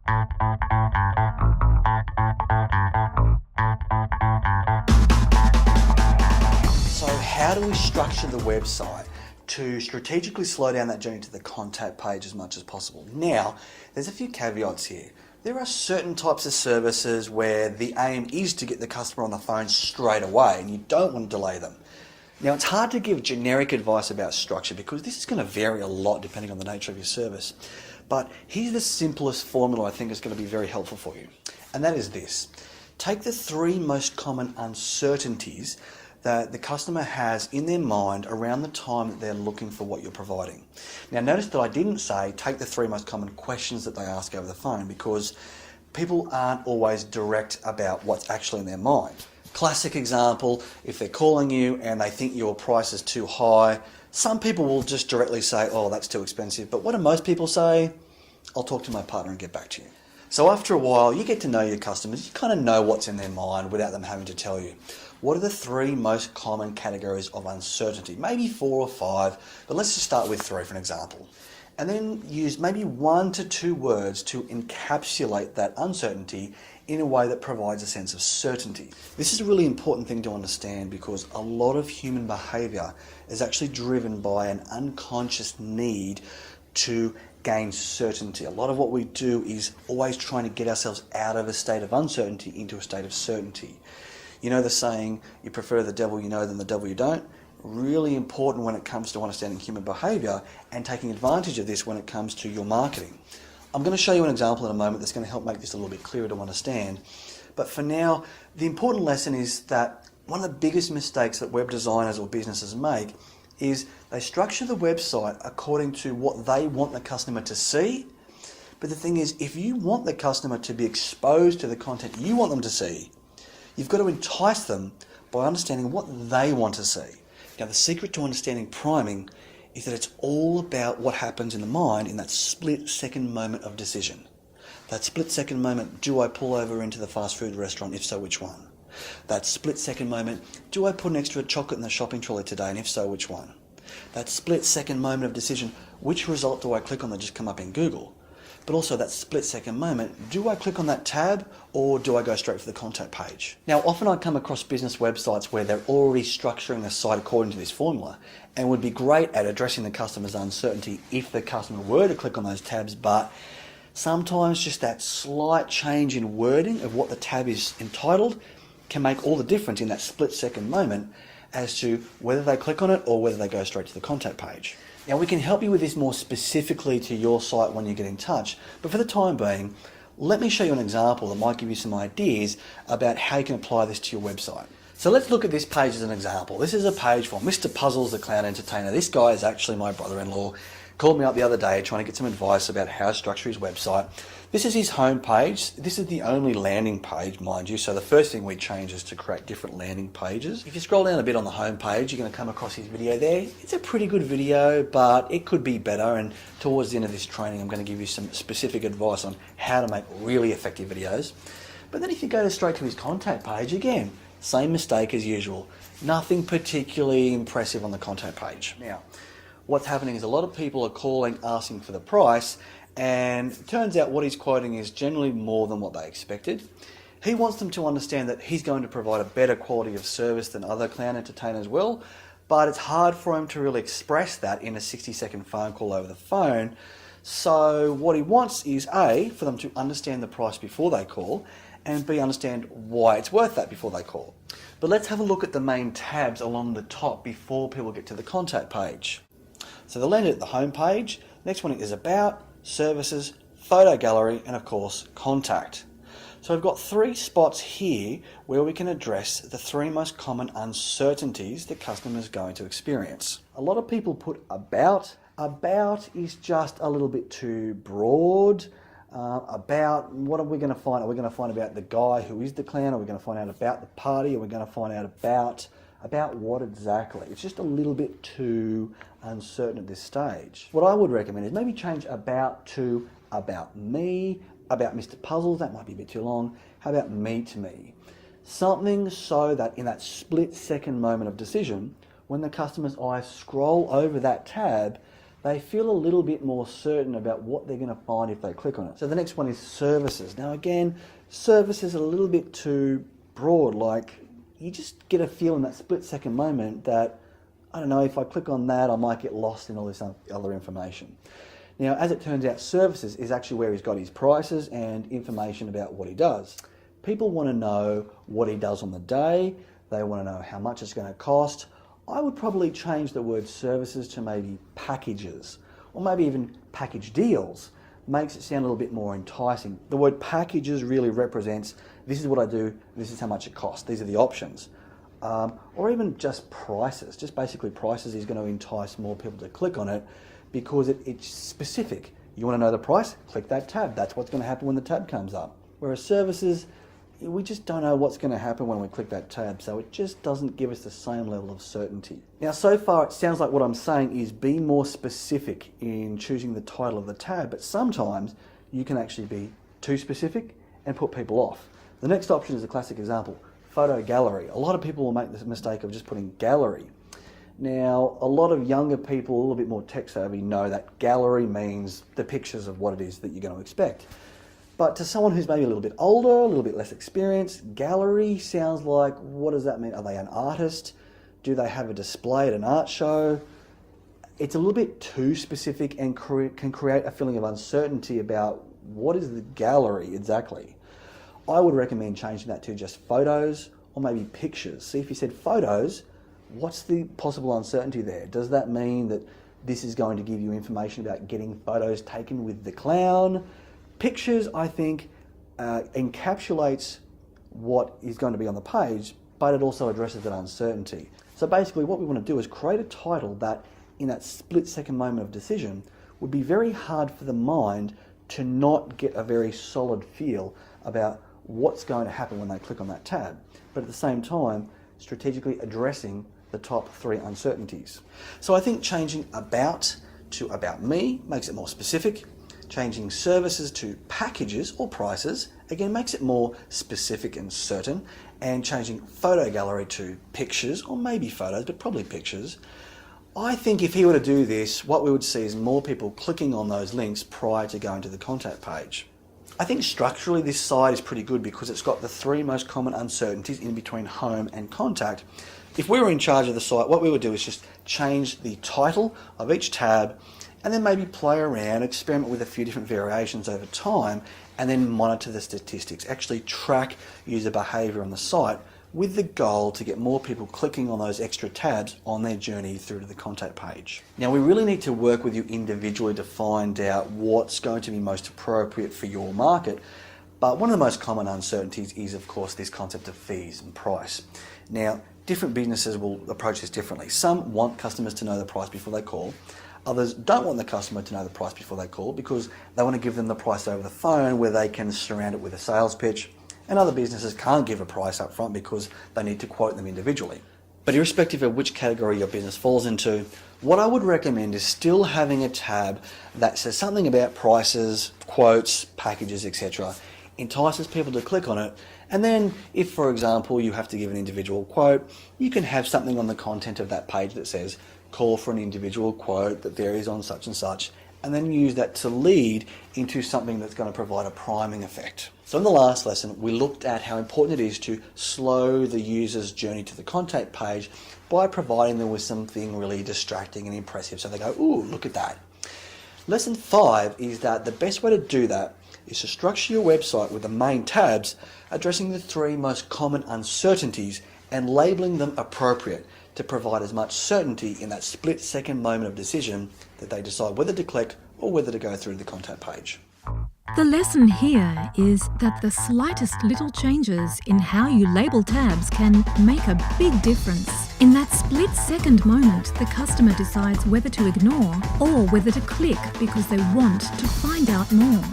So how do we structure the website to strategically slow down that journey to the contact page as much as possible? Now, there's a few caveats here. There are certain types of services where the aim is to get the customer on the phone straight away and you don't want to delay them. Now, it's hard to give generic advice about structure because this is going to vary a lot depending on the nature of your service. But here's the simplest formula I think is going to be very helpful for you. And that is this. Take the 3 most common uncertainties that the customer has in their mind around the time that they're looking for what you're providing. Now, notice that I didn't say take the 3 most common questions that they ask over the phone because people aren't always direct about what's actually in their mind. Classic example, if they're calling you and they think your price is too high, some people will just directly say, oh, that's too expensive. But what do most people say? I'll talk to my partner and get back to you. So after a while, you get to know your customers. You kind of know what's in their mind without them having to tell you. What are the 3 most common categories of uncertainty? Maybe 4 or 5, but let's just start with 3 for an example. And then use maybe 1 to 2 words to encapsulate that uncertainty in a way that provides a sense of certainty. This is a really important thing to understand because a lot of human behavior is actually driven by an unconscious need to gain certainty. A lot of what we do is always trying to get ourselves out of a state of uncertainty into a state of certainty. You know the saying, you prefer the devil you know than the devil you don't? Really important when it comes to understanding human behavior and taking advantage of this when it comes to your marketing. I'm going to show you an example in a moment that's going to help make this a little bit clearer to understand. But for now, the important lesson is that one of the biggest mistakes that web designers or businesses make is they structure the website according to what they want the customer to see. But the thing is, if you want the customer to be exposed to the content you want them to see, you've got to entice them by understanding what they want to see. Now, the secret to understanding priming is that it's all about what happens in the mind in that split-second moment of decision. That split-second moment, do I pull over into the fast food restaurant? If so, which one? That split-second moment, do I put an extra chocolate in the shopping trolley today? And if so, which one? That split-second moment of decision, which result do I click on that just come up in Google? But also that split-second moment, do I click on that tab or do I go straight for the contact page? Now, often I come across business websites where they're already structuring the site according to this formula and would be great at addressing the customer's uncertainty if the customer were to click on those tabs, but sometimes just that slight change in wording of what the tab is entitled can make all the difference in that split-second moment as to whether they click on it or whether they go straight to the contact page. Now, we can help you with this more specifically to your site when you get in touch, but for the time being, let me show you an example that might give you some ideas about how you can apply this to your website. So let's look at this page as an example. This is a page for Mr. Puzzles, the Clown Entertainer. This guy is actually my brother-in-law. Called me up the other day trying to get some advice about how to structure his website. This is his home page. This is the only landing page, mind you. So the first thing we change is to create different landing pages. If you scroll down a bit on the home page, you're going to come across his video there. It's a pretty good video, but it could be better. And towards the end of this training, I'm going to give you some specific advice on how to make really effective videos. But then if you go straight to his contact page, again, same mistake as usual. Nothing particularly impressive on the contact page. Now, what's happening is a lot of people are calling, asking for the price, and it turns out what he's quoting is generally more than what they expected. He wants them to understand that he's going to provide a better quality of service than other clown entertainers will, but it's hard for him to really express that in a 60-second phone call over the phone. So what he wants is A, for them to understand the price before they call, and B, understand why it's worth that before they call. But let's have a look at the main tabs along the top before people get to the contact page. So they'll land at the home page. Next one is About, Services, Photo Gallery, and of course, Contact. So I've got 3 spots here where we can address the 3 most common uncertainties the customer is going to experience. A lot of people put About. About is just a little bit too broad. About, what are we going to find? Are we going to find about the guy who is the clown? Are we going to find out about the party? Are we going to find out about what exactly? It's just a little bit too uncertain at this stage. What I would recommend is maybe change About to About Me, About Mr. Puzzles. That might be a bit too long. How about Me to Me? Something so that in that split-second moment of decision, when the customer's eyes scroll over that tab, they feel a little bit more certain about what they're going to find if they click on it. So the next one is services. Now again, services are a little bit too broad. Like, you just get a feel in that split-second moment that, I don't know, if I click on that, I might get lost in all this other information. Now, as it turns out, services is actually where he's got his prices and information about what he does. People want to know what he does on the day. They want to know how much it's going to cost. I would probably change the word services to maybe packages, or maybe even package deals. Makes it sound a little bit more enticing. The word packages really represents, this is what I do, this is how much it costs, these are the options. Or even just prices, just basically prices is going to entice more people to click on it because it's specific. You want to know the price? Click that tab. That's what's going to happen when the tab comes up. Whereas services, we just don't know what's going to happen when we click that tab, so it just doesn't give us the same level of certainty. Now, so far it sounds like what I'm saying is be more specific in choosing the title of the tab, but sometimes you can actually be too specific and put people off. The next option is a classic example, photo gallery. A lot of people will make the mistake of just putting gallery. Now, a lot of younger people, a little bit more tech savvy, know that gallery means the pictures of what it is that you're going to expect. But to someone who's maybe a little bit older, a little bit less experienced, gallery sounds like, what does that mean? Are they an artist? Do they have a display at an art show? It's a little bit too specific and can create a feeling of uncertainty about what is the gallery exactly. I would recommend changing that to just photos or maybe pictures. See, if you said photos, what's the possible uncertainty there? Does that mean that this is going to give you information about getting photos taken with the clown? Pictures, I think, encapsulates what is going to be on the page, but it also addresses that uncertainty. So basically what we want to do is create a title that, in that split-second moment of decision, would be very hard for the mind to not get a very solid feel about what's going to happen when they click on that tab, but at the same time, strategically addressing the top 3 uncertainties. So I think changing about to about me makes it more specific. Changing services to packages or prices, again, makes it more specific and certain. And changing photo gallery to pictures, or maybe photos, but probably pictures. I think if he were to do this, what we would see is more people clicking on those links prior to going to the contact page. I think structurally this site is pretty good because it's got the 3 most common uncertainties in between home and contact. If we were in charge of the site, what we would do is just change the title of each tab and then maybe play around, experiment with a few different variations over time, and then monitor the statistics, actually track user behavior on the site with the goal to get more people clicking on those extra tabs on their journey through to the contact page. Now, we really need to work with you individually to find out what's going to be most appropriate for your market. But one of the most common uncertainties is, of course, this concept of fees and price. Now, different businesses will approach this differently. Some want customers to know the price before they call. Others don't want the customer to know the price before they call because they want to give them the price over the phone where they can surround it with a sales pitch. And other businesses can't give a price up front because they need to quote them individually. But irrespective of which category your business falls into, what I would recommend is still having a tab that says something about prices, quotes, packages, etc. Entices people to click on it. And then if, for example, you have to give an individual quote, you can have something on the content of that page that says, call for an individual quote that varies on such and such, and then use that to lead into something that's going to provide a priming effect. So in the last lesson, we looked at how important it is to slow the user's journey to the contact page by providing them with something really distracting and impressive so they go, ooh, look at that. Lesson 5 is that the best way to do that is to structure your website with the main tabs addressing the 3 most common uncertainties and labeling them appropriate to provide as much certainty in that split-second moment of decision that they decide whether to click or whether to go through the contact page. The lesson here is that the slightest little changes in how you label tabs can make a big difference. In that split-second moment, the customer decides whether to ignore or whether to click because they want to find out more.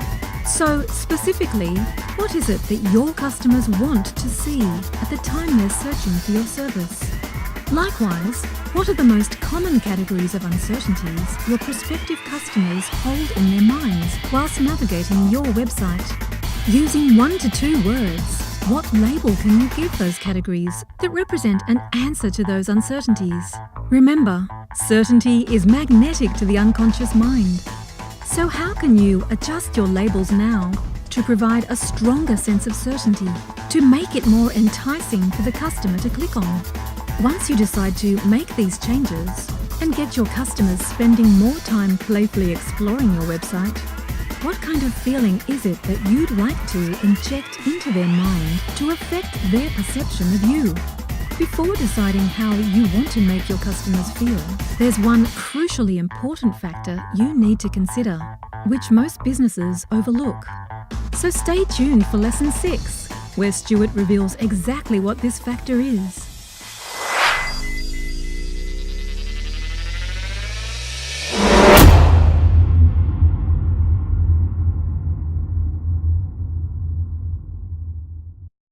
So, specifically, what is it that your customers want to see at the time they're searching for your service? Likewise, what are the most common categories of uncertainties your prospective customers hold in their minds whilst navigating your website? Using 1 to 2 words, What label can you give those categories that represent an answer to those uncertainties? Remember, certainty is magnetic to the unconscious mind. So how can you adjust your labels now to provide a stronger sense of certainty, to make it more enticing for the customer to click on? Once you decide to make these changes and get your customers spending more time playfully exploring your website, what kind of feeling is it that you'd like to inject into their mind to affect their perception of you? Before deciding how you want to make your customers feel, there's one crucially important factor you need to consider, which most businesses overlook. So stay tuned for Lesson 6, where Stuart reveals exactly what this factor is.